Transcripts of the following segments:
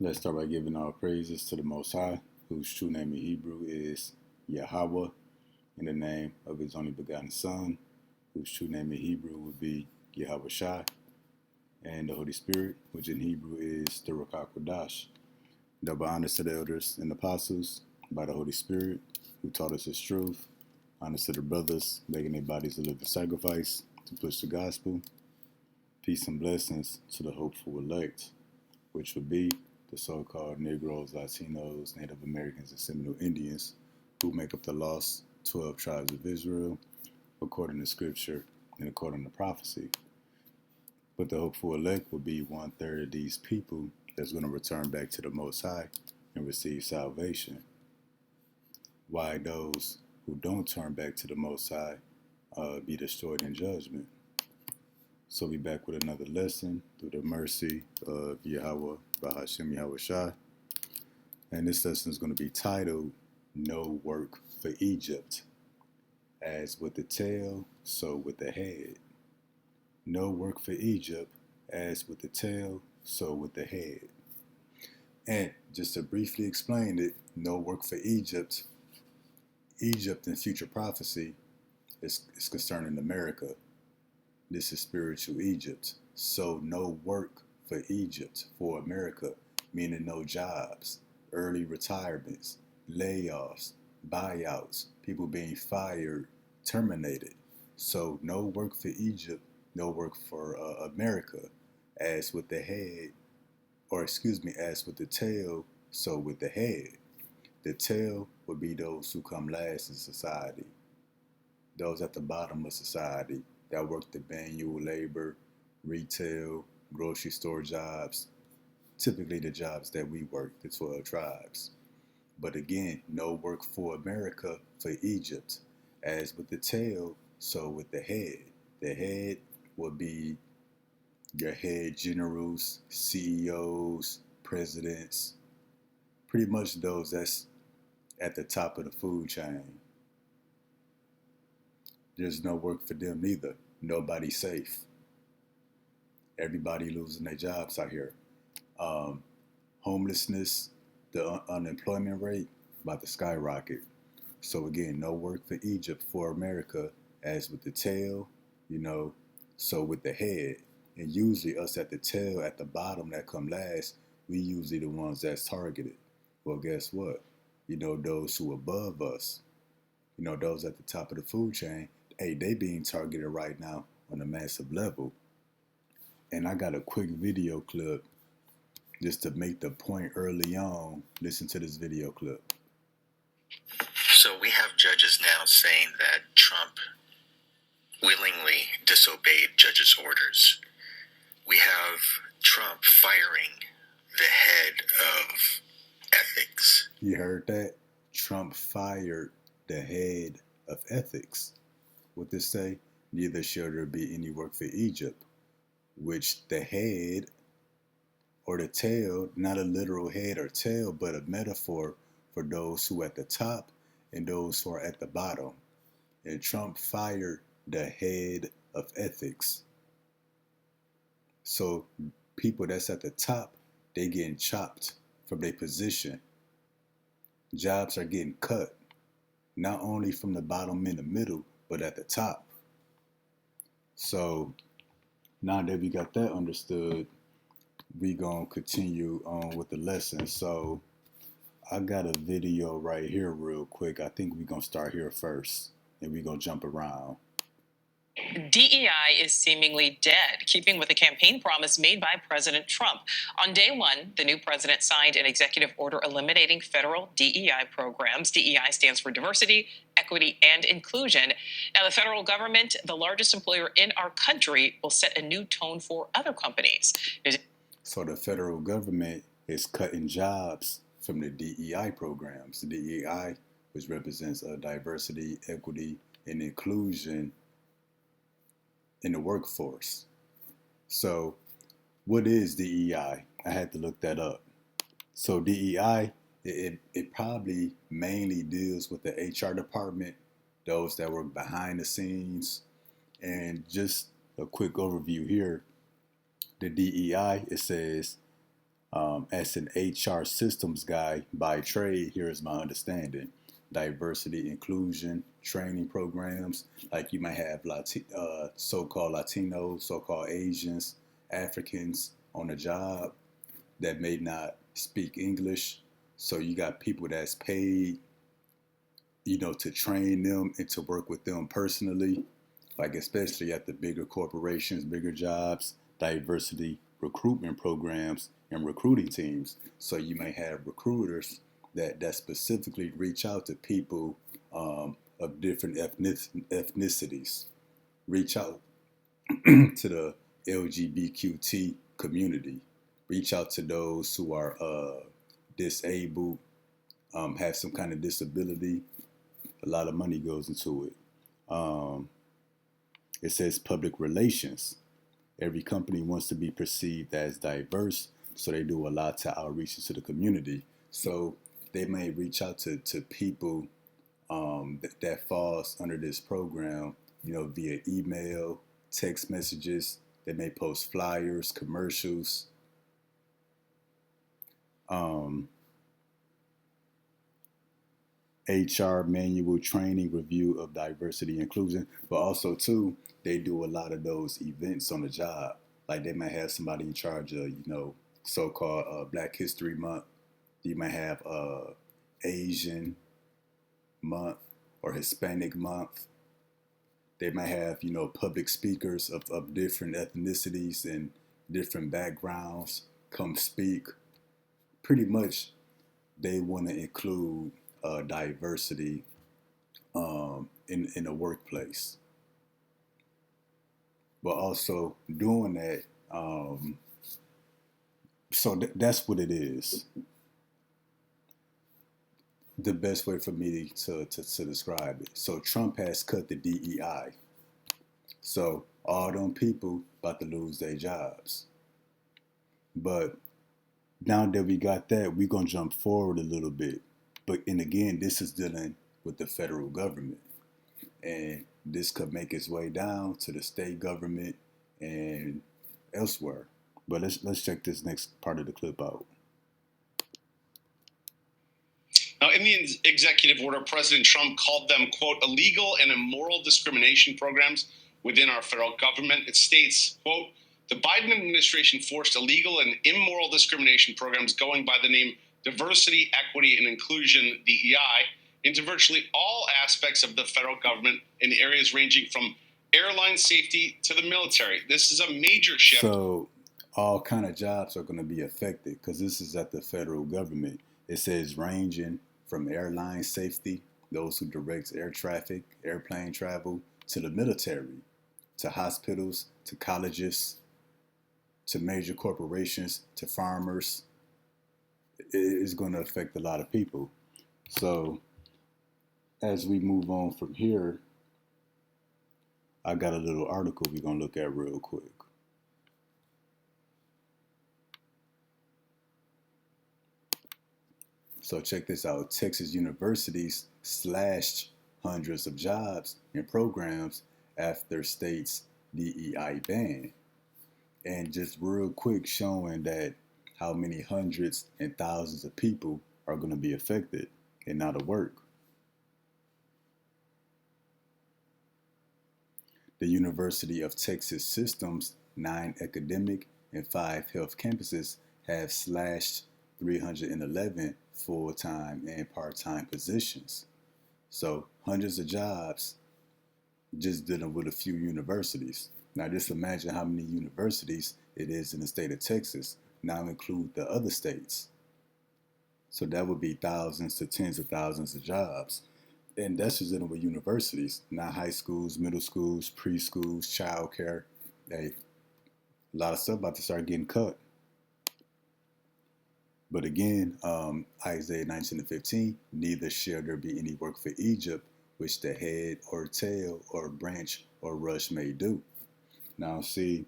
Let's start by giving our praises to the Most High, whose true name in Hebrew is Yahweh, in the name of his only begotten Son, whose true name in Hebrew would be Yahweh Shai, and the Holy Spirit, which in Hebrew is the Ruach HaKodesh. Double honors to the elders and apostles by the Holy Spirit, who taught us his truth. Honors to the brothers, making their bodies a living sacrifice to push the gospel. Peace and blessings to the hopeful elect, which would be the so-called Negroes, Latinos, Native Americans, and Seminole Indians, who make up the lost 12 tribes of Israel, according to Scripture and according to prophecy. But the hopeful elect will be 1/3 of these people that's going to return back to the Most High and receive salvation. Why those who don't turn back to the Most High be destroyed in judgment. So we back with another lesson through the mercy of Yahweh, Bahashem Yahweh Shai. And this lesson is going to be titled, No Work for Egypt. As with the tail, so with the head. No work for Egypt, as with the tail, so with the head. And just to briefly explain it, no work for Egypt. Egypt in future prophecy is concerning America. This is spiritual Egypt. So no work for Egypt, for America, meaning no jobs, early retirements, layoffs, buyouts, people being fired, terminated. So no work for Egypt, no work for America, as with the head, as with the tail, so with the head. The tail would be those who come last in society, those at the bottom of society that work the manual labor, retail, grocery store jobs, typically the jobs that we work, the 12 tribes. But again, no work for America, for Egypt. As with the tail, so with the head. The head would be your head generals, CEOs, presidents, pretty much those that's at the top of the food chain. There's no work for them neither. Nobody's safe. Everybody losing their jobs out here. Homelessness, the unemployment rate about to skyrocket. So again, no work for Egypt, for America, as with the tail, so with the head. And usually us at the tail, at the bottom that come last, we usually the ones that's targeted. Well, guess what? Those who above us, those at the top of the food chain, hey, they being targeted right now on a massive level. And I got a quick video clip just to make the point early on. Listen to this video clip. So we have judges now saying that Trump willingly disobeyed judges' orders. We have Trump firing the head of ethics. You heard that? Trump fired the head of ethics. What this say? Neither shall there be any work for Egypt, which the head or the tail, not a literal head or tail, but a metaphor for those who are at the top and those who are at the bottom. And Trump fired the head of ethics. So people that's at the top, they getting chopped from their position. Jobs are getting cut, not only from the bottom in the middle, but at the top. So now that we got that understood, we gonna continue on with the lesson. So I got a video right here real quick. I think we gonna start here first and we gonna jump around. DEI is seemingly dead, keeping with the campaign promise made by President Trump. On day one, the new president signed an executive order eliminating federal DEI programs. DEI stands for diversity, equity, and inclusion. Now, the federal government, the largest employer in our country, will set a new tone for other companies. So the federal government is cutting jobs from the DEI programs. The DEI, which represents diversity, equity, and inclusion in the workforce. So what is DEI? I had to look that up. So DEI, it probably mainly deals with the HR department, those that work behind the scenes. And just a quick overview here. The DEI, it says As an HR systems guy by trade, here is my understanding. Diversity, inclusion, training programs, like you might have so-called Latinos, so-called Asians, Africans on a job that may not speak English. So you got people that's paid, to train them and to work with them personally, like especially at the bigger corporations, bigger jobs, diversity recruitment programs and recruiting teams. So you may have recruiters that specifically reach out to people of different ethnicities, reach out to the LGBTQ community, reach out to those who are disabled, have some kind of disability. A lot of money goes into it. It says public relations. Every company wants to be perceived as diverse, so they do a lot to outreach into the community. So they may reach out to people that falls under this program, via email, text messages. They may post flyers, commercials. HR manual training, review of diversity inclusion, but also too, they do a lot of those events on the job. Like they might have somebody in charge of, so-called Black History Month. You might have Asian Month or Hispanic Month. They might have, public speakers of different ethnicities and different backgrounds come speak. Pretty much, they want to include diversity in the workplace, but also doing that. So that's what it is. The best way for me to describe it. So Trump has cut the DEI. So all them people about to lose their jobs. But now that we got that, we're gonna jump forward a little bit. And again, this is dealing with the federal government. And this could make its way down to the state government and elsewhere. But let's check this next part of the clip out. Now, in the executive order, President Trump called them, quote, illegal and immoral discrimination programs within our federal government. It states, quote, the Biden administration forced illegal and immoral discrimination programs going by the name Diversity, Equity, and Inclusion, DEI, into virtually all aspects of the federal government in areas ranging from airline safety to the military. This is a major shift. So all kind of jobs are going to be affected because this is at the federal government. It says ranging from airline safety, those who direct air traffic, airplane travel, to the military, to hospitals, to colleges, to major corporations, to farmers. It's going to affect a lot of people. So as we move on from here, I got a little article we're going to look at real quick. So check this out. Texas universities slashed hundreds of jobs and programs after state's DEI ban. And just real quick showing that how many hundreds and thousands of people are going to be affected and out of work. The University of Texas System's 9 academic and 5 health campuses have slashed 311 full-time and part-time positions. So hundreds of jobs just dealing with a few universities. Now just imagine how many universities it is in the state of Texas. Now include the other states. So that would be thousands to tens of thousands of jobs. And that's just dealing with universities, not high schools, middle schools, preschools, childcare. Hey, a lot of stuff about to start getting cut. But again, Isaiah 19:15, neither shall there be any work for Egypt, which the head or tail or branch or rush may do. Now see,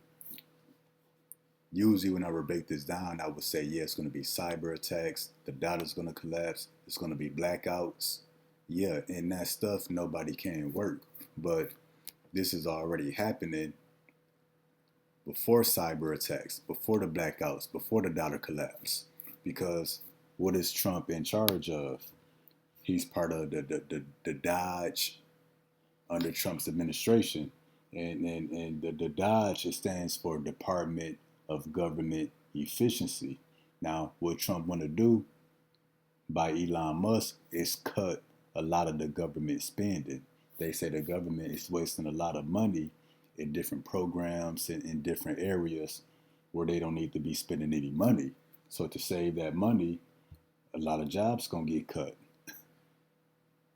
usually when I would break this down, I would say, yeah, it's going to be cyber attacks, the dollar's going to collapse, it's going to be blackouts. Yeah, and that stuff, nobody can work. But this is already happening before cyber attacks, before the blackouts, before the dollar collapse. Because what is Trump in charge of? He's part of the Dodge under Trump's administration. And the Dodge, it stands for Department of Government Efficiency. Now, what Trump want to do by Elon Musk is cut a lot of the government spending. They say the government is wasting a lot of money in different programs and in different areas where they don't need to be spending any money. So to save that money, a lot of jobs gonna get cut.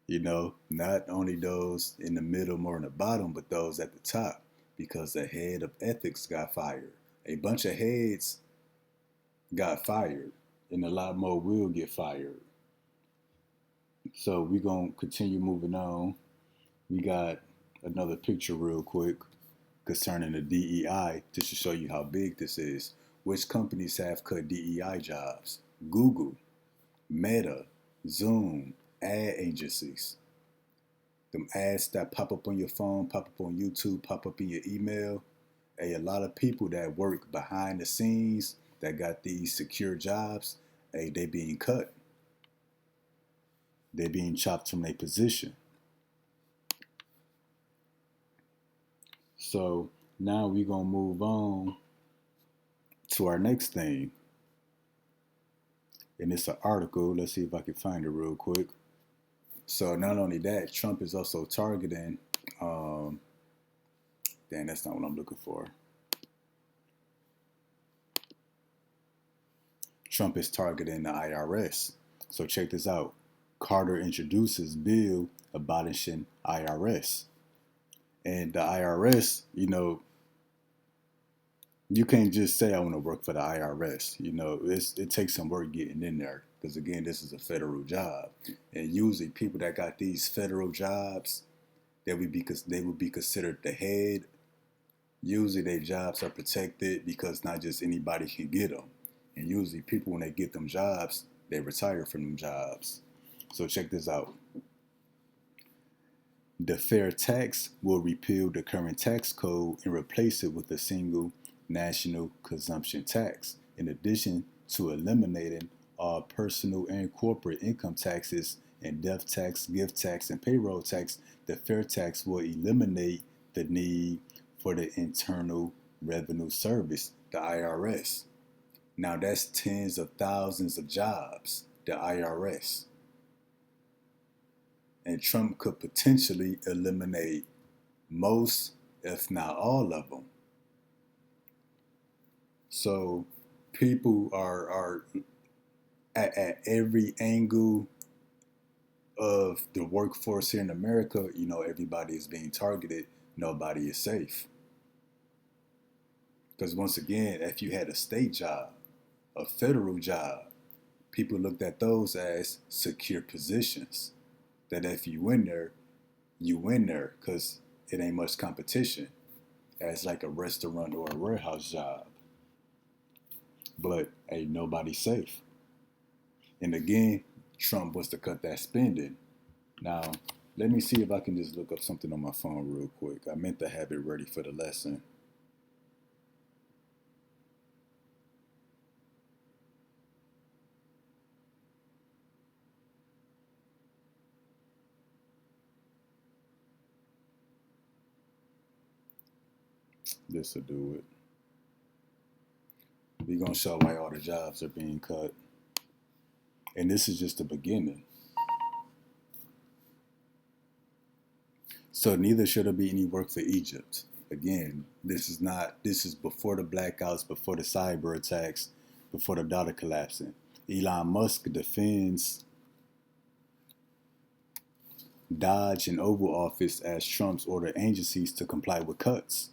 You know, not only those in the middle or in the bottom, but those at the top, because the head of ethics got fired. A bunch of heads got fired, and a lot more will get fired. So we're going to continue moving on. We got another picture real quick concerning the DEI, just to show you how big this is. Which companies have cut DEI jobs? Google, Meta, Zoom, ad agencies. Them ads that pop up on your phone, pop up on YouTube, pop up in your email. A lot of people that work behind the scenes that got these secure jobs, they being cut. They're being chopped from their position. So now we're going to move on to our next thing. And it's an article. Let's see if I can find it real quick. So not only that, Trump is also targeting, that's not what I'm looking for. Trump is targeting the IRS. So check this out. Carter introduces bill abolishing IRS. And the IRS, you know, you can't just say I want to work for the IRS. You know, it takes some work getting in there. Because again, this is a federal job. And usually people that got these federal jobs, they would be considered the head. Usually their jobs are protected because not just anybody can get them. And usually people, when they get them jobs, they retire from them jobs. So check this out. The fair tax will repeal the current tax code and replace it with a single national consumption tax. In addition to eliminating all personal and corporate income taxes and death tax, gift tax, and payroll tax, the fair tax will eliminate the need for the Internal Revenue Service, the IRS. Now that's tens of thousands of jobs, the IRS. And Trump could potentially eliminate most, if not all of them. So people are at every angle of the workforce here in America, you know, everybody is being targeted. Nobody is safe. Because once again, if you had a state job, a federal job, people looked at those as secure positions. That if you win there, you win there because it ain't much competition as like a restaurant or a warehouse job. But ain't nobody safe. And again, Trump wants to cut that spending. Now, let me see if I can just look up something on my phone real quick. I meant to have it ready for the lesson. This will do it. We're going to show why all the jobs are being cut. And this is just the beginning. So neither should there be any work for Egypt. Again, this is before the blackouts, before the cyber attacks, before the dollar collapsing. Elon Musk defends Dodge and Oval Office as Trump's ordered agencies to comply with cuts.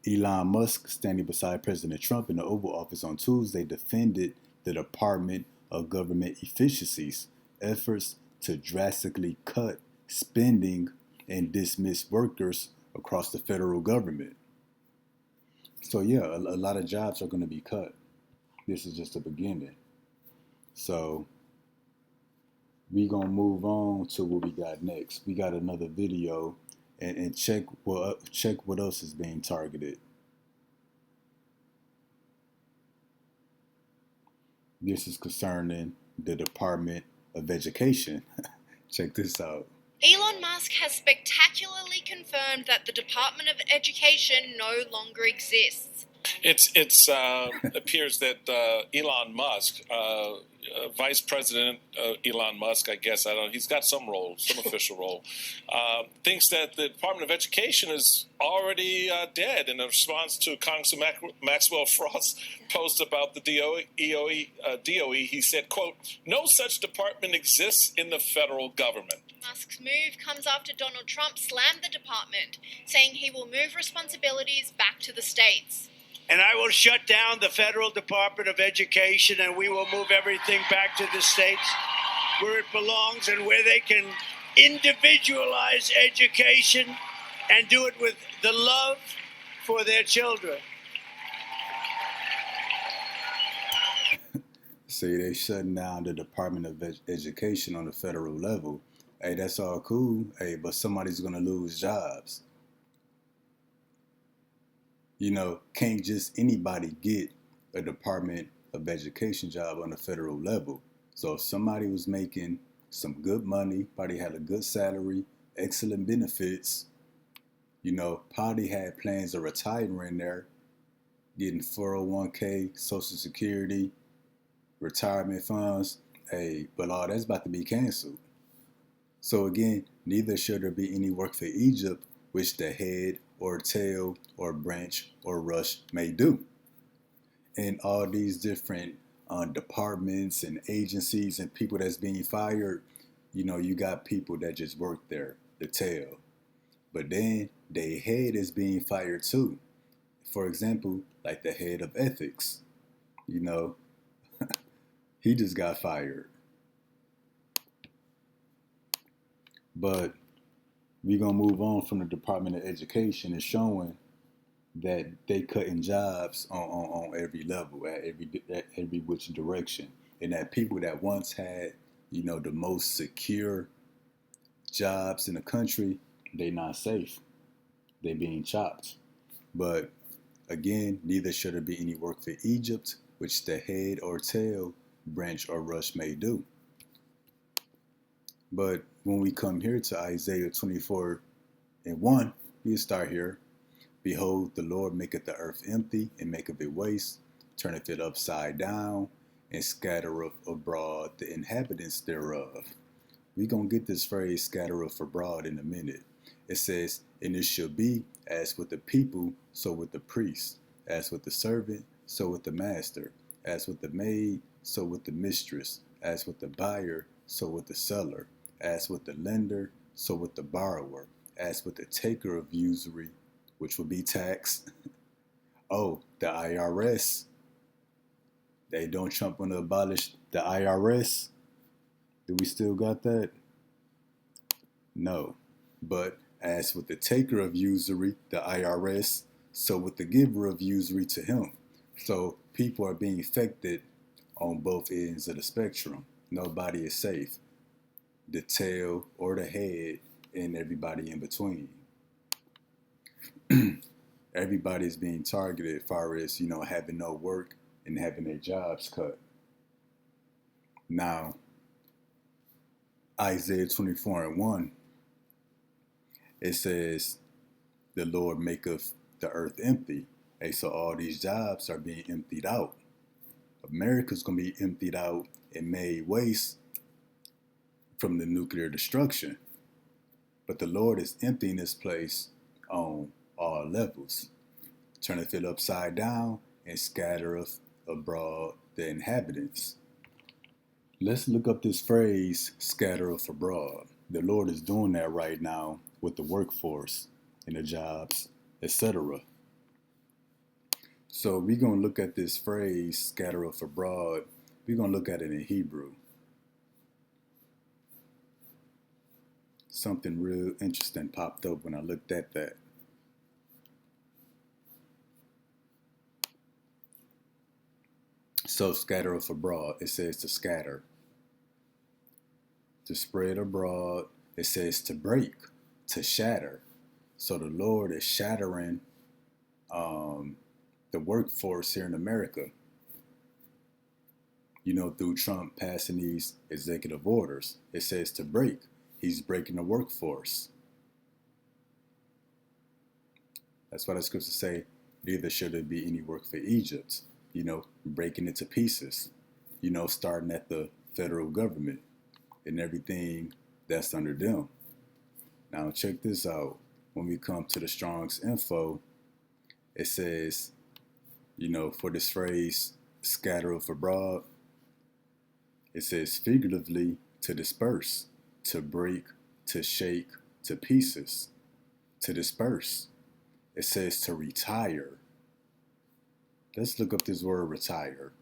Elon Musk, standing beside President Trump in the Oval Office on Tuesday, defended the Department of Government Efficiency's efforts to drastically cut spending and dismiss workers across the federal government. So yeah, a lot of jobs are going to be cut. This is just the beginning. So we're going to move on to what we got next. We got another video, and check what else is being targeted. This is concerning the Department of Education. Check this out. Elon Musk has spectacularly confirmed that the Department of Education no longer exists. It appears that Elon Musk, Vice President Elon Musk, I guess, I don't know, he's got some role, some official role, thinks that the Department of Education is already dead in response to Congressman Maxwell Frost's post about the DOE. He said, quote, "No such department exists in the federal government." Musk's move comes after Donald Trump slammed the department, saying he will move responsibilities back to the states. And I will shut down the Federal Department of Education, and we will move everything back to the states where it belongs and where they can individualize education and do it with the love for their children. See, they shutting down the Department of Education on the federal level. Hey, that's all cool. Hey, but somebody's going to lose jobs. You know, can't just anybody get a Department of Education job on the federal level. So if somebody was making some good money, probably had a good salary, excellent benefits, you know, probably had plans of retiring there, getting 401k, Social Security, retirement funds, hey, but all that's about to be canceled. So again, neither should there be any work for Egypt, which the head or tail or branch or rush may do. And all these different departments and agencies and people that's being fired, you know, you got people that just work there, the tail. But then their head is being fired too. For example, like the head of ethics, you know, he just got fired. But we're going to move on from the Department of Education and showing that they cutting jobs on every level, at every which direction. And that people that once had, you know, the most secure jobs in the country, they not safe. They being chopped. But again, neither should there be any work for Egypt, which the head or tail, branch or rush may do. But when we come here to Isaiah 24:1, we start here. Behold, the Lord maketh the earth empty, and maketh it waste, turneth it upside down, and scattereth abroad the inhabitants thereof. We're going to get this phrase scattereth abroad in a minute. It says, and it shall be as with the people, so with the priest, as with the servant, so with the master, as with the maid, so with the mistress, as with the buyer, so with the seller, as with the lender, so with the borrower, as with the taker of usury, which would be tax. Oh, the IRS. They don't Trump want to abolish the IRS. Do we still got that? No. But as with the taker of usury, the IRS, so with the giver of usury to him. So people are being affected on both ends of the spectrum. Nobody is safe. The tail or the head and everybody in between. Everybody is being targeted as far as, you know, having no work and having their jobs cut. Now, Isaiah 24:1, it says, the Lord maketh the earth empty. Hey, so all these jobs are being emptied out. America's going to be emptied out and made waste from the nuclear destruction. But the Lord is emptying this place on all levels. Turneth it upside down and scattereth abroad the inhabitants. Let's look up this phrase, scattereth abroad. The Lord is doing that right now with the workforce and the jobs, etc. So we're going to look at this phrase, scattereth abroad. We're going to look at it in Hebrew. Something real interesting popped up when I looked at that. So scattereth abroad, it says to scatter. To spread abroad, it says to break, to shatter, So the Lord is shattering the workforce here in America, you know, through Trump passing these executive orders. It says to break. He's breaking the workforce. That's why the scriptures say, neither should there be any work for Egypt, you know, breaking it to pieces, you know, starting at the federal government and everything that's under them. Now, check this out. When we come to the Strong's info, it says, you know, for this phrase, scattereth abroad, it says figuratively to disperse, to break, to shake to pieces, to disperse. It says to retire. Let's look up this word retire.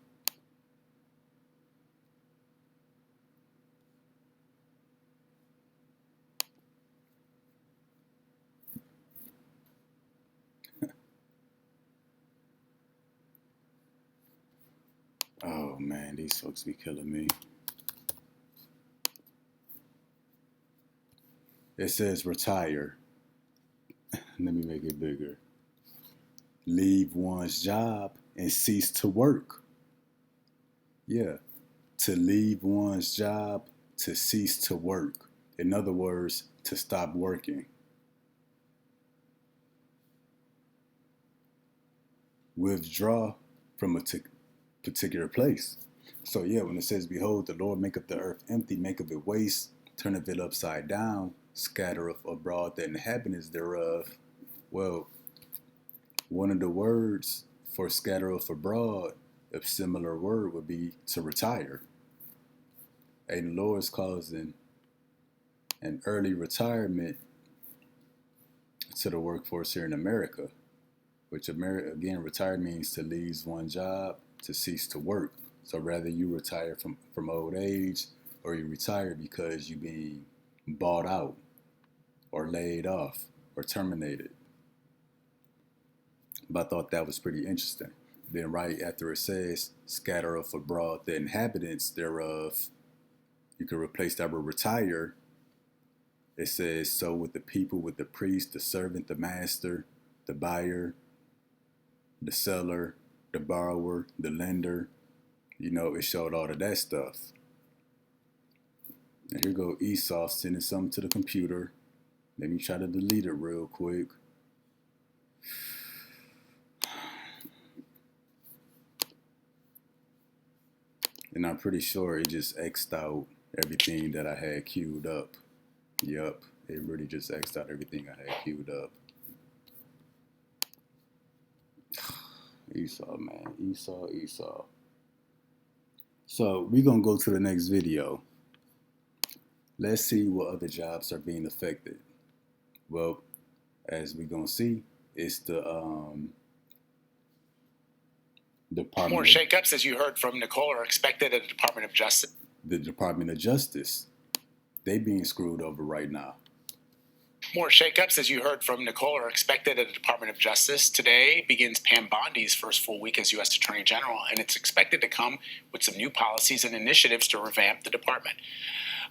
Oh man, these folks be killing me. It says retire. Let me make it bigger. Leave one's job and cease to work. Yeah, to leave one's job, to cease to work. In other words, to stop working. Withdraw from a particular place. So yeah, when it says, behold, the Lord maketh the earth empty, maketh it waste, turneth it upside down, scattereth abroad the inhabitants thereof. Well, one of the words for scattereth abroad, a similar word would be to retire. And the Lord is causing an early retirement to the workforce here in America, which again, retire means to leave one job, to cease to work. So rather you retire from old age, or you retire because you being bought out or laid off or terminated. But I thought that was pretty interesting. Then right after it says, scattereth abroad the inhabitants thereof, you can replace that with retire. It says, so with the people, with the priest, the servant, the master, the buyer, the seller, the borrower, the lender. You know, it showed all of that stuff. And here go Esau sending something to the computer. Let me try to delete it real quick. And I'm pretty sure it just X'd out everything that I had queued up. Yup, it really just X'd out everything I had queued up. Esau, man. Esau. So we're going to go to the next video. Let's see what other jobs are being affected. Well, as we're going to see, it's the Department. More shakeups, as you heard from Nicole, are expected at the Department of Justice. The Department of Justice. They being screwed over right now. More shakeups, as you heard from Nicole, are expected at the Department of Justice. Today begins Pam Bondi's first full week as U.S. Attorney General, and it's expected to come with some new policies and initiatives to revamp the department.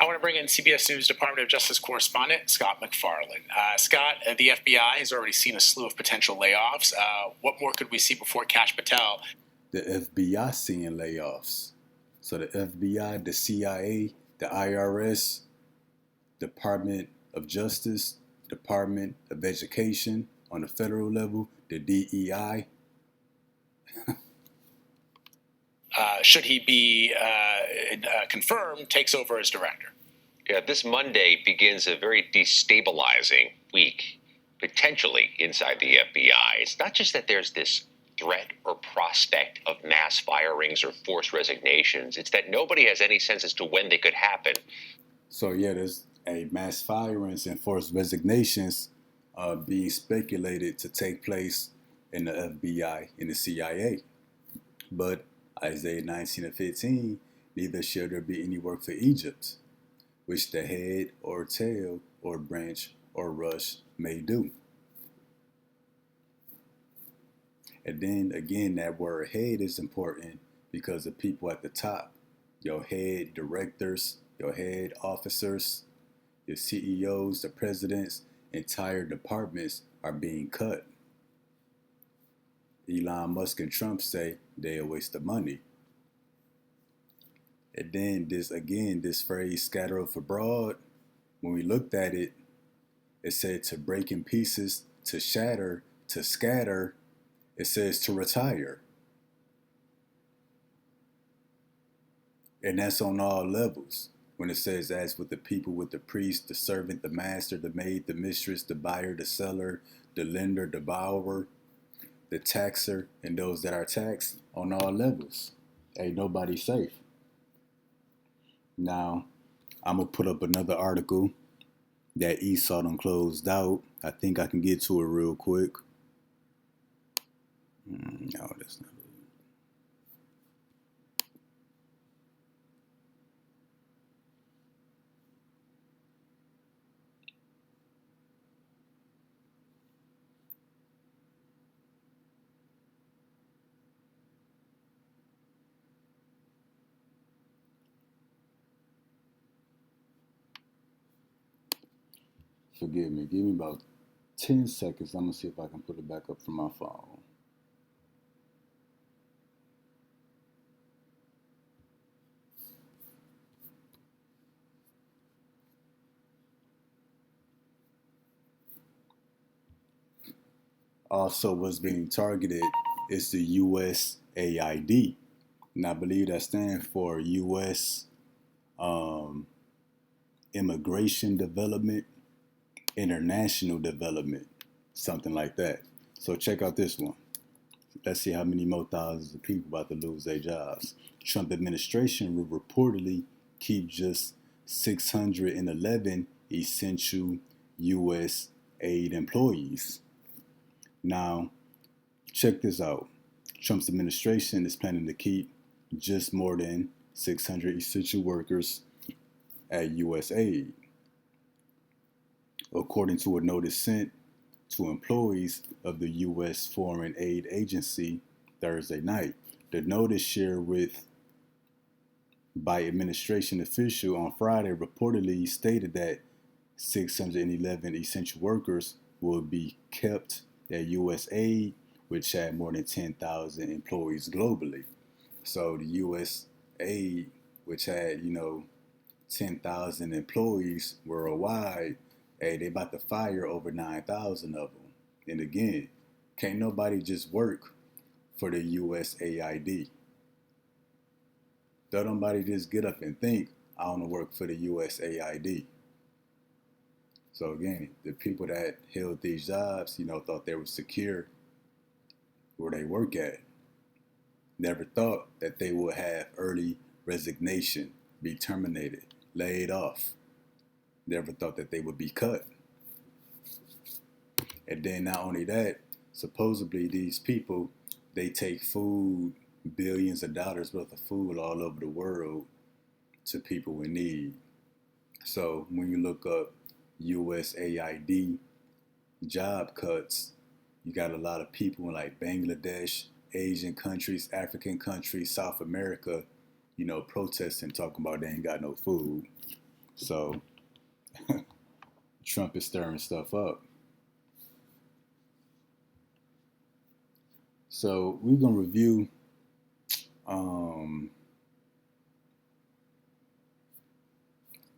I want to bring in CBS News Department of Justice correspondent Scott MacFarlane. Scott, the FBI has already seen a slew of potential layoffs. What more could we see before Kash Patel? The FBI seeing layoffs. So the FBI, the CIA, the IRS, Department of Justice, Department of Education on the federal level, the DEI. Should he be confirmed, takes over as director. Yeah, this Monday begins a very destabilizing week, potentially inside the FBI. It's not just that there's this threat or prospect of mass firings or forced resignations. It's that nobody has any sense as to when they could happen. So yeah, there's a mass firings and forced resignations being speculated to take place in the FBI and the CIA. But Isaiah 19:15, neither shall there be any work for Egypt, which the head or tail or branch or rush may do. And then again, that word head is important because the people at the top, your head directors, your head officers, your CEOs, the presidents, entire departments are being cut. Elon Musk and Trump say they're a waste of money. And then this phrase scattereth abroad, when we looked at it, it said to break in pieces, to shatter, to scatter. It says to retire. And that's on all levels. When it says, as with the people, with the priest, the servant, the master, the maid, the mistress, the buyer, the seller, the lender, the borrower, the taxer, and those that are taxed, on all levels. Ain't nobody safe. Now, I'm going to put up another article that Esau done closed out. I think I can get to it real quick. No, that's not it. Forgive me. Give me about 10 seconds. I'm going to see if I can put it back up from my phone. Also, what's being targeted is the USAID. And I believe that stands for U.S. Immigration Development, International Development, something like that. So check out this one. Let's see how many more thousands of people about to lose their jobs. Trump administration will reportedly keep just 611 essential U.S. aid employees. Now, check this out. Trump's administration is planning to keep just more than 600 essential workers at U.S. aid. According to a notice sent to employees of the U.S. Foreign Aid Agency Thursday night, the notice shared by administration official on Friday reportedly stated that 611 essential workers will be kept at U.S. aid, which had more than 10,000 employees globally. So the U.S. aid, which had, 10,000 employees worldwide, hey, they about to fire over 9,000 of them. And again, can't nobody just work for the USAID. Don't nobody just get up and think, I want to work for the USAID. So again, the people that held these jobs, thought they were secure where they work at. Never thought that they would have early resignation, be terminated, laid off. Never thought that they would be cut. And then not only that, supposedly these people, they take food, billions of dollars worth of food all over the world to people in need. So when you look up USAID job cuts, you got a lot of people in like Bangladesh, Asian countries, African countries, South America, protesting, talking about they ain't got no food. So Trump is stirring stuff up. So we're going to review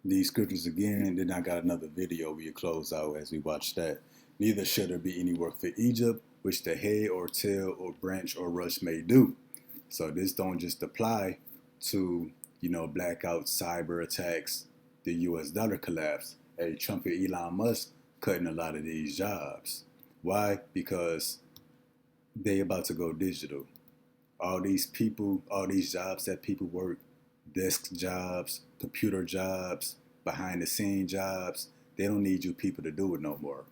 these scriptures again, and then I got another video we'll close out as we watch that. Neither shall there be any work for Egypt, which the head or tail or branch or rush may do. So this don't just apply to, blackout cyber attacks, the US dollar collapse. Hey, Trump and Elon Musk cutting a lot of these jobs. Why? Because they about to go digital. All these people, all these jobs that people work, desk jobs, computer jobs, behind the scene jobs, they don't need you people to do it no more.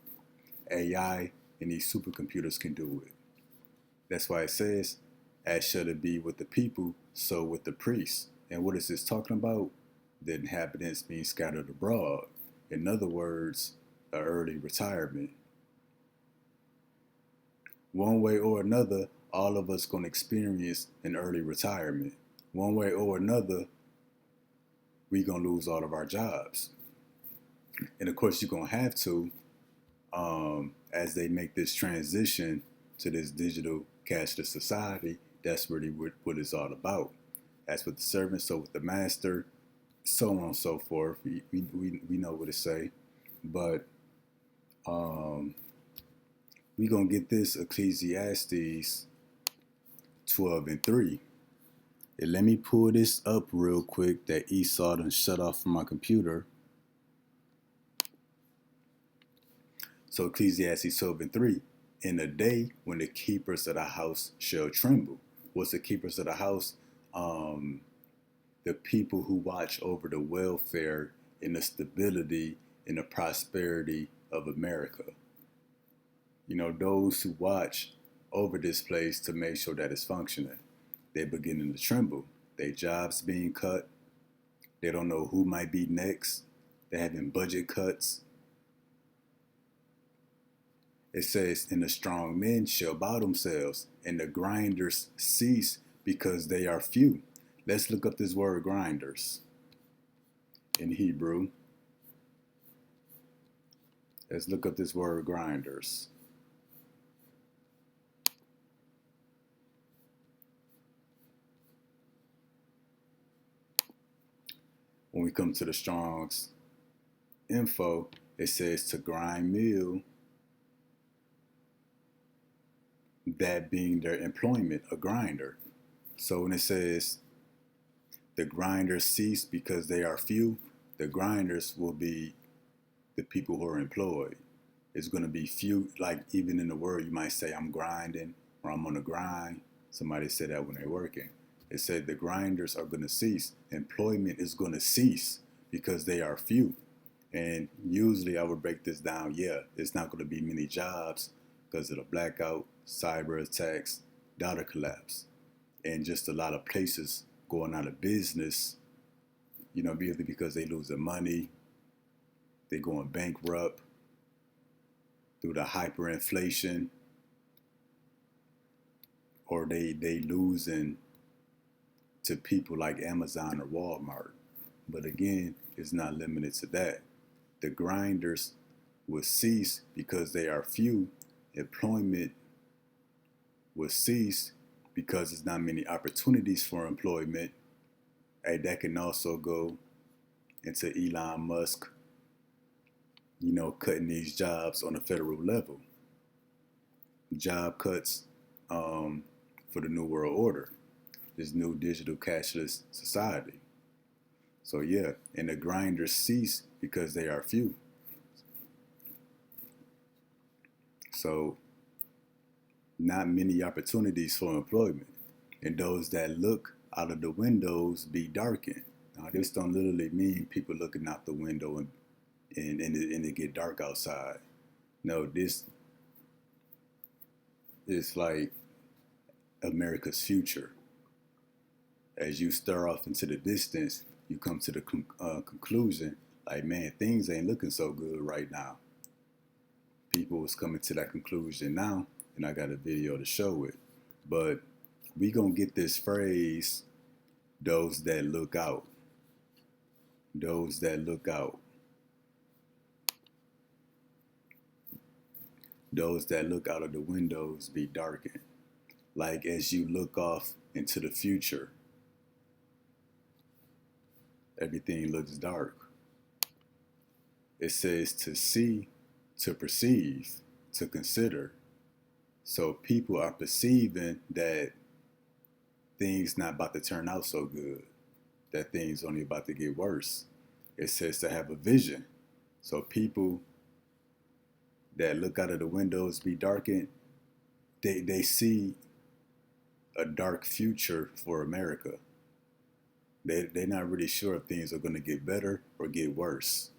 AI and these supercomputers can do it. That's why it says, as shall it be with the people, so with the priests. And what is this talking about? The inhabitants being scattered abroad. In other words, an early retirement. One way or another, all of us gonna experience an early retirement. One way or another, we gonna lose all of our jobs. And of course, you're gonna have to as they make this transition to this digital cashless society, that's really what it's all about. As with the servant, so with the master, so on and so forth. We know what to say. But we're going to get this Ecclesiastes 12:3. And let me pull this up real quick that Esau done shut off from my computer. So Ecclesiastes 12:3. In the day when the keepers of the house shall tremble. What's the keepers of the house? The people who watch over the welfare and the stability and the prosperity of America. You know, those who watch over this place to make sure that it's functioning. They're beginning to tremble. Their jobs being cut. They don't know who might be next. They're having budget cuts. It says, and the strong men shall bow themselves, and the grinders cease because they are few. Let's look up this word grinders in Hebrew. Let's look up this word grinders. When we come to the Strong's info, it says to grind meal, that being their employment, a grinder. So when it says the grinders cease because they are few, the grinders will be the people who are employed. It's going to be few, like even in the word you might say I'm grinding or I'm on the grind. Somebody said that when they're working. It said the grinders are going to cease. Employment is going to cease because they are few. And usually I would break this down. Yeah, it's not going to be many jobs because of the blackout, cyber attacks, dollar collapse, and just a lot of places going out of business, you know, either because they lose their money, they're going bankrupt through the hyperinflation, or they losing to people like Amazon or Walmart. But again, it's not limited to that. The grinders will cease because they are few. Employment will cease because there's not many opportunities for employment. Hey, that can also go into Elon Musk, you know, cutting these jobs on a federal level. Job cuts for the New World Order, this new digital cashless society. So yeah, and the grinders cease because they are few. So not many opportunities for employment. And those that look out of the windows be darkened. Now this don't literally mean people looking out the window and it get dark outside. No, this is like America's future. As you stare off into the distance, you come to the conclusion, like, man, things ain't looking so good right now. People was coming to that conclusion now, and I got a video to show it. But we gonna get this phrase, those that look out. Those that look out. Those that look out of the windows be darkened. Like as you look off into the future, everything looks dark. It says to see, to perceive, to consider. So people are perceiving that things not about to turn out so good, that things only about to get worse. It says to have a vision. So people that look out of the windows be darkened, they see a dark future for America. They're not really sure if things are going to get better or get worse.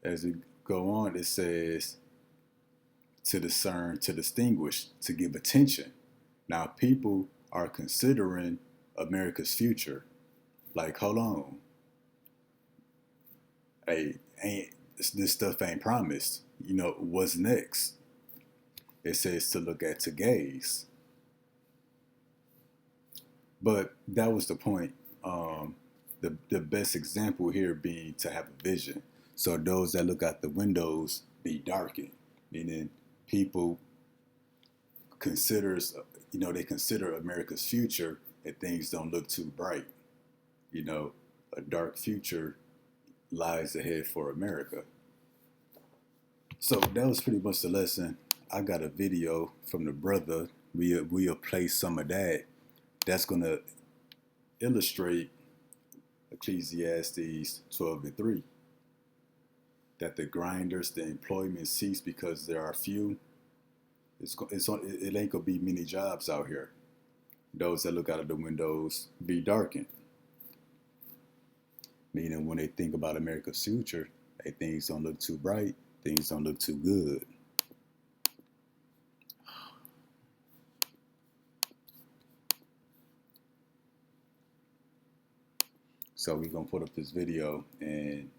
As it go on, it says to discern, to distinguish, to give attention. Now people are considering America's future. Like, hold on. Hey, this stuff ain't promised. You know, what's next? It says to look at, to gaze. But that was the point. the best example here being to have a vision. So those that look out the windows be darkened, meaning people they consider America's future and things don't look too bright. A dark future lies ahead for America. So that was pretty much the lesson. I got a video from the brother. We'll play some of that. That's going to illustrate Ecclesiastes 12:3. That the grinders, the employment cease because there are few. It ain't going to be many jobs out here. Those that look out of the windows be darkened. Meaning when they think about America's future, things don't look too bright, things don't look too good. So we're going to put up this video and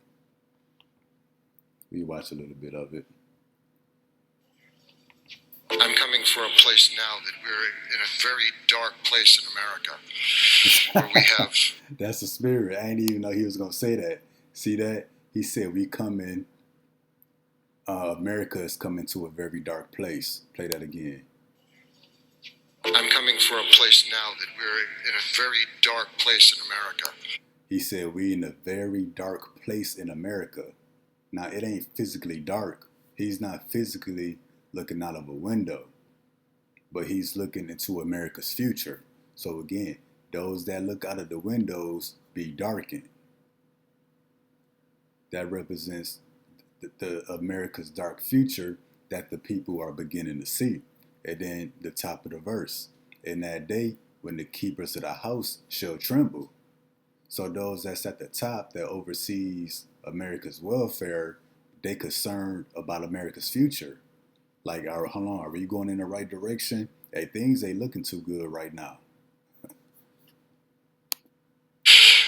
we watch a little bit of it. I'm coming for a place now that we're in a very dark place in America, where we have... That's the spirit. I didn't even know he was going to say that. See that? He said America is coming to a very dark place. Play that again. I'm coming for a place now that we're in a very dark place in America. He said we're in a very dark place in America. Now, it ain't physically dark. He's not physically looking out of a window, but he's looking into America's future. So again, those that look out of the windows be darkened. That represents the America's dark future that the people are beginning to see. And then the top of the verse, in that day when the keepers of the house shall tremble. So those that's at the top that oversees America's welfare, they concerned about America's future. Like, hold on, are we going in the right direction? Hey, things ain't looking too good right now.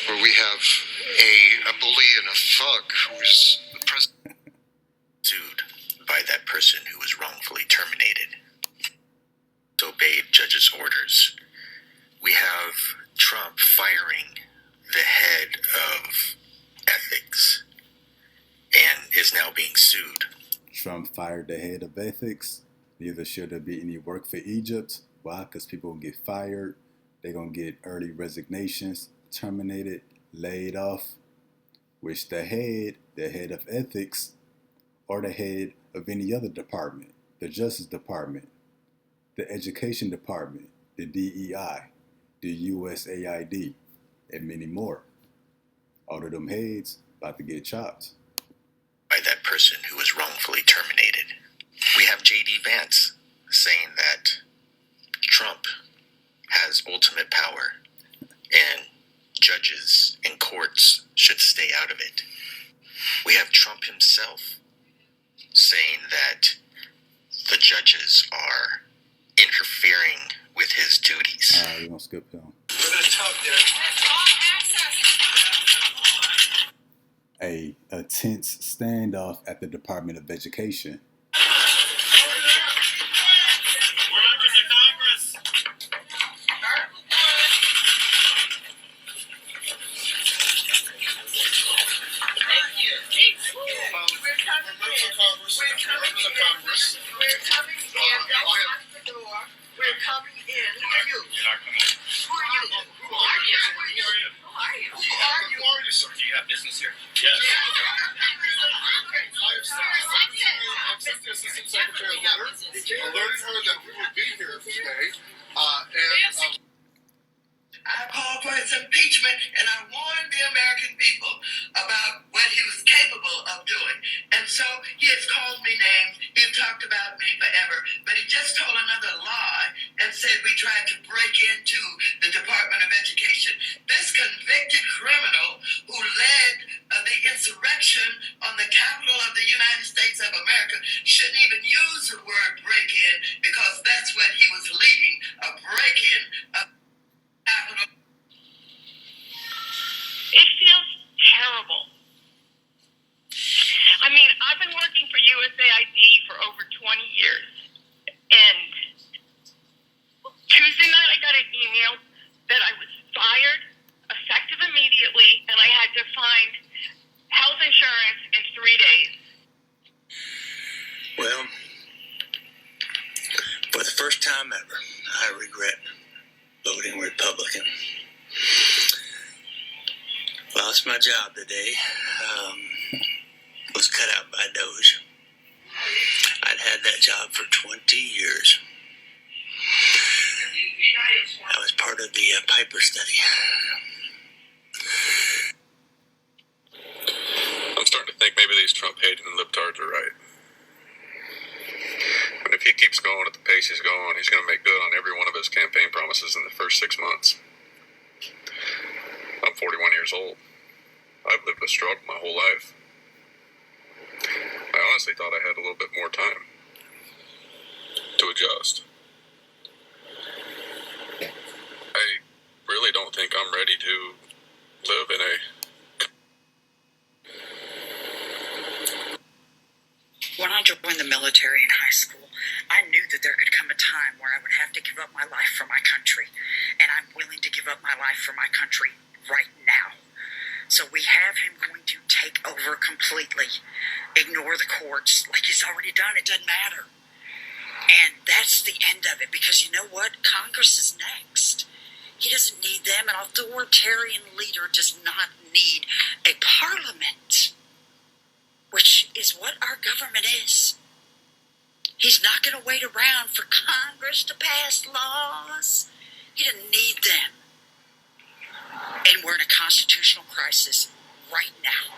Where we have a bully and a thug who is the president. Sued by that person who was wrongfully terminated. Disobeyed judge's orders. We have Trump firing the head of ethics and is now being sued. Trump fired the head of ethics. Neither should there be any work for Egypt. Why? Because people will get fired. They're going to get early resignations, terminated, laid off. Which the head of ethics, or the head of any other department, the Justice Department, the Education Department, the DEI, the USAID, and many more. All of them heads about to get chopped. By that person who was wrongfully terminated. We have J.D. Vance saying that Trump has ultimate power and judges and courts should stay out of it. We have Trump himself saying that the judges are interfering with his duties. All right, we're going to skip him. We're going to tug there. A tense standoff at the Department of Education. I called for his impeachment, and I warned the American people about what he was capable of doing. And so he has called me names. He's talked about me forever. But he just told another lie and said we tried to break into the Department of Education. This convicted criminal who led the insurrection on the Capitol of the United States of America shouldn't even use the word break-in, because that's what he was leading, a break-in of Capitol. It feels terrible. I mean, I've been working for USAID for over 20 years, and Tuesday night I got an email that I was fired, effective immediately, and first time ever, I regret voting Republican. Lost my job today. Was cut out by Doge. I'd had that job for 20 years. I was part of the Piper study. I'm starting to think maybe these Trump-hating libtards are right. And if he keeps going at the pace he's going, he's going to make good on every one of his campaign promises in the first 6 months. I'm 41 years old. I've lived a struggle my whole life. I honestly thought I had a little bit more time to adjust. I really don't think I'm ready to live in a... When I joined the military in high school, I knew that there could come a time where I would have to give up my life for my country. And I'm willing to give up my life for my country right now. So we have him going to take over completely, ignore the courts like he's already done. It doesn't matter. And that's the end of it, because you know what? Congress is next. He doesn't need them. An authoritarian leader does not need a parliament, which is what our government is. He's not going to wait around for Congress to pass laws. He doesn't need them. And we're in a constitutional crisis right now.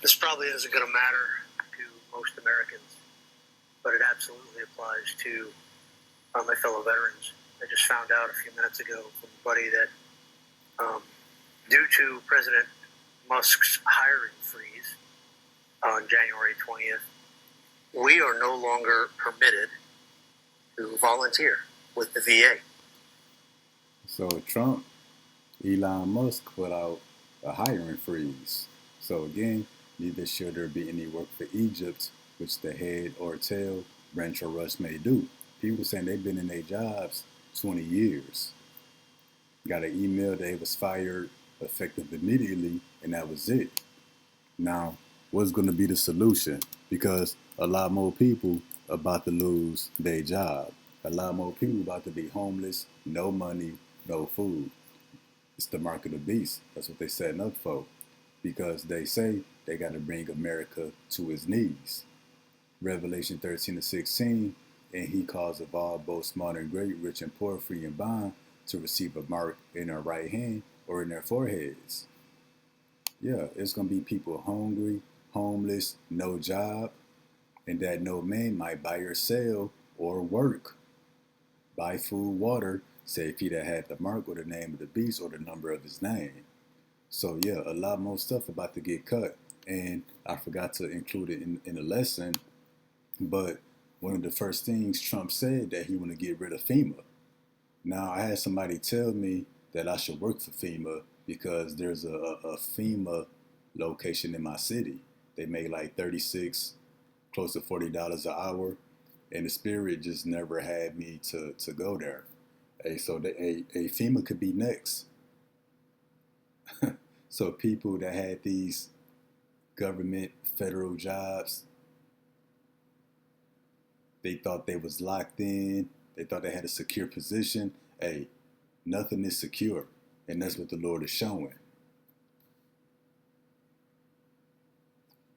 This probably isn't going to matter to most Americans, but it absolutely applies to my fellow veterans. I just found out a few minutes ago from a buddy that due to President Musk's hiring freeze on January 20th, we are no longer permitted to volunteer with the VA. So Trump, Elon Musk put out a hiring freeze. So again, neither should there be any work for Egypt, which the head or tail branch or rush may do. People saying they've been in their jobs 20 years. Got an email that they was fired effective immediately, and that was it. Now, what's going to be the solution? Because a lot more people about to lose their job. A lot more people about to be homeless, no money, no food. It's the mark of the beast. That's what they're setting up for. Because they say they got to bring America to its knees. Revelation 13-16, and he calls of all, both small and great, rich and poor, free and bond, to receive a mark in their right hand or in their foreheads. Yeah, it's going to be people hungry, homeless, no job, and that no man might buy or sell or work. Buy food, water, say if he'd have had the mark or the name of the beast or the number of his name. So yeah, a lot more stuff about to get cut. And I forgot to include it in the lesson, but one of the first things Trump said that he want to get rid of FEMA. Now, I had somebody tell me that I should work for FEMA because there's a FEMA location in my city. They make like $36, close to $40 an hour, and the spirit just never had me to go there. Hey, so a FEMA could be next. So people that had these government federal jobs, they thought they was locked in. They thought they had a secure position. Hey, nothing is secure. And that's what the Lord is showing.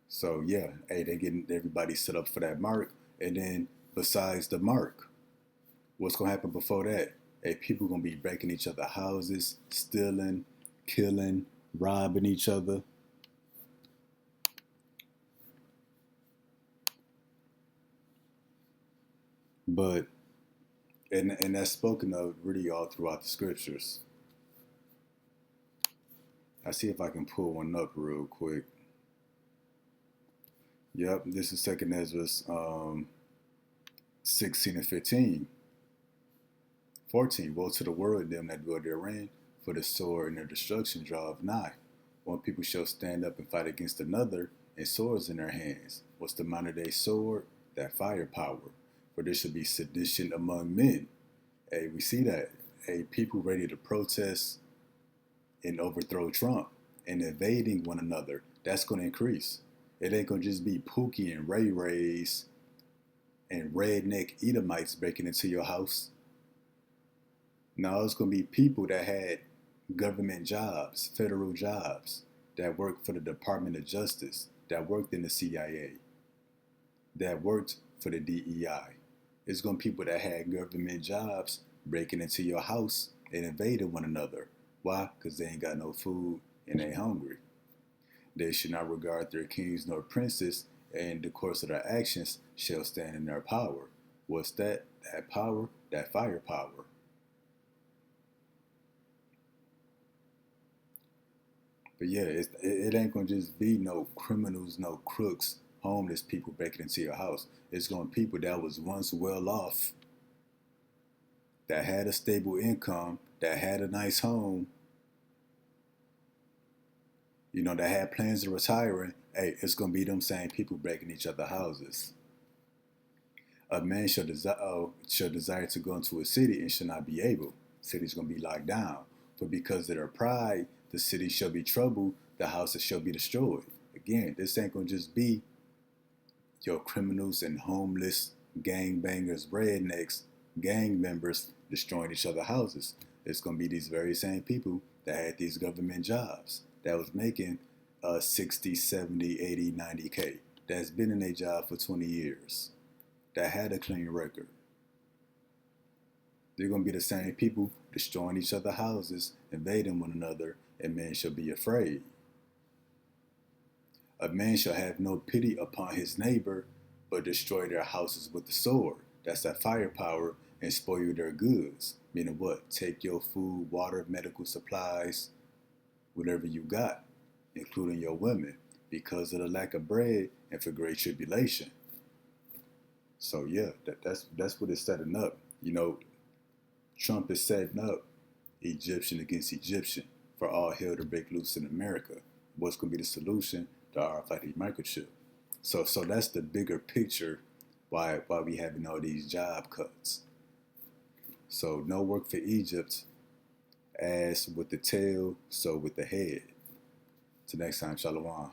So yeah, hey, they getting everybody set up for that mark. And then besides the mark, what's going to happen before that? Hey, people going to be breaking each other's houses, stealing, killing, robbing each other. But, and that's spoken of really all throughout the scriptures. I see if I can pull one up real quick. Yep, this is 2 Ezra 16-15. 14, woe to the world and them that dwell therein, for the sword and their destruction draweth nigh. One people shall stand up and fight against another, and swords in their hands. What's the modern day sword? That firepower. For there shall be sedition among men. Hey, we see that. Hey, people ready to protest and overthrow Trump and invading one another. That's going to increase. It ain't going to just be Pookie and Ray Rays and redneck Edomites breaking into your house. No, it's going to be people that had government jobs, federal jobs, that worked for the Department of Justice, that worked in the CIA, that worked for the DEI. It's going to be people that had government jobs breaking into your house and invading one another. Why? Because they ain't got no food and they hungry. They should not regard their kings nor princes, and in the course of their actions shall stand in their power. What's that? That power? That firepower. But yeah, it ain't going to just be no criminals, no crooks, homeless people breaking into your house. It's going to be people that was once well off, that had a stable income, that had a nice home, you know, that had plans of retiring. Hey, it's going to be them same people breaking each other's houses. A man shall desire to go into a city and shall not be able. The city's going to be locked down. For because of their pride, the city shall be troubled, the houses shall be destroyed. Again, this ain't going to just be your criminals and homeless, gangbangers, rednecks, gang members destroying each other's houses. It's going to be these very same people that had these government jobs, that was making 60, 70, 80, 90K, that's been in a job for 20 years, that had a clean record. They're going to be the same people destroying each other's houses, invading one another, and men shall be afraid. A man shall have no pity upon his neighbor, but destroy their houses with the sword. That's that firepower, and spoil their goods. Meaning what? Take your food, water, medical supplies, whatever you got, including your women, because of the lack of bread and for great tribulation. So yeah, that's what it's setting up. You know, Trump is setting up Egyptian against Egyptian for all hell to break loose in America. What's going to be the solution? The RFID microchip. So that's the bigger picture why we having all these job cuts. So no work for Egypt, as with the tail, so with the head. Till next time, Shalom.